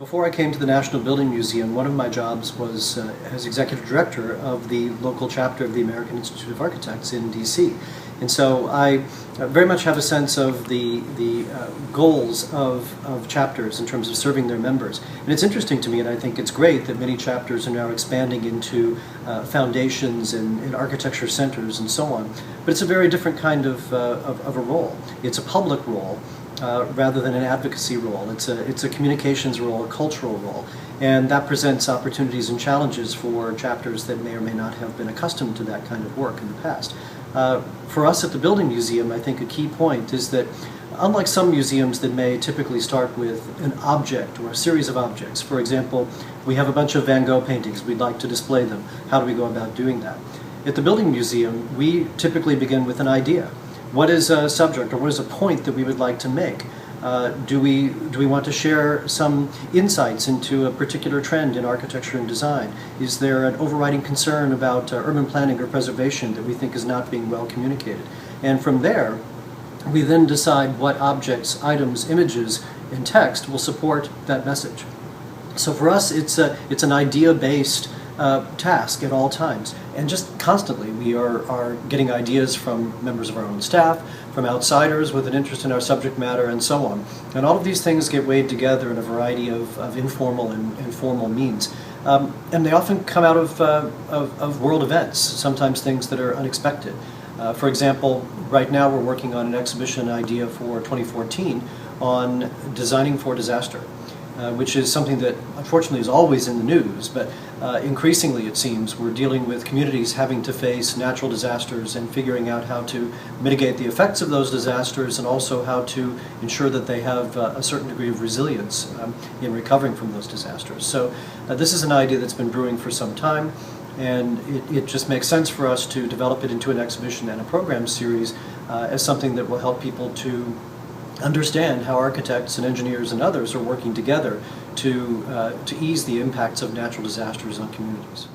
Before I came to the National Building Museum, one of my jobs was as executive director of the local chapter of the American Institute of Architects in DC. And so I very much have a sense of the goals of chapters in terms of serving their members. And it's interesting to me, and I think it's great that many chapters are now expanding into foundations and architecture centers and so on. But it's a very different kind of a role. It's a public role. Rather than an advocacy role. It's a communications role, a cultural role, and that presents opportunities and challenges for chapters that may or may not have been accustomed to that kind of work in the past. For us at the Building Museum, I think a key point is that unlike some museums that may typically start with an object or a series of objects, for example, we have a bunch of Van Gogh paintings, we'd like to display them. How do we go about doing that? At the Building Museum, we typically begin with an idea. What is a subject, or what is a point that we would like to make? Do we want to share some insights into a particular trend in architecture and design? Is there an overriding concern about urban planning or preservation that we think is not being well communicated? And from there, we then decide what objects, items, images, and text will support that message. So for us, it's an idea-based task at all times, and just constantly we are getting ideas from members of our own staff, from outsiders with an interest in our subject matter, and so on. And all of these things get weighed together in a variety of informal and formal means. And they often come out of world events, sometimes things that are unexpected. For example, right now we're working on an exhibition idea for 2014 on designing for disaster. Which is something that unfortunately is always in the news, but increasingly it seems we're dealing with communities having to face natural disasters and figuring out how to mitigate the effects of those disasters, and also how to ensure that they have a certain degree of resilience in recovering from those disasters. So this is an idea that's been brewing for some time, and it just makes sense for us to develop it into an exhibition and a program series as something that will help people to understand how architects and engineers and others are working together to ease the impacts of natural disasters on communities.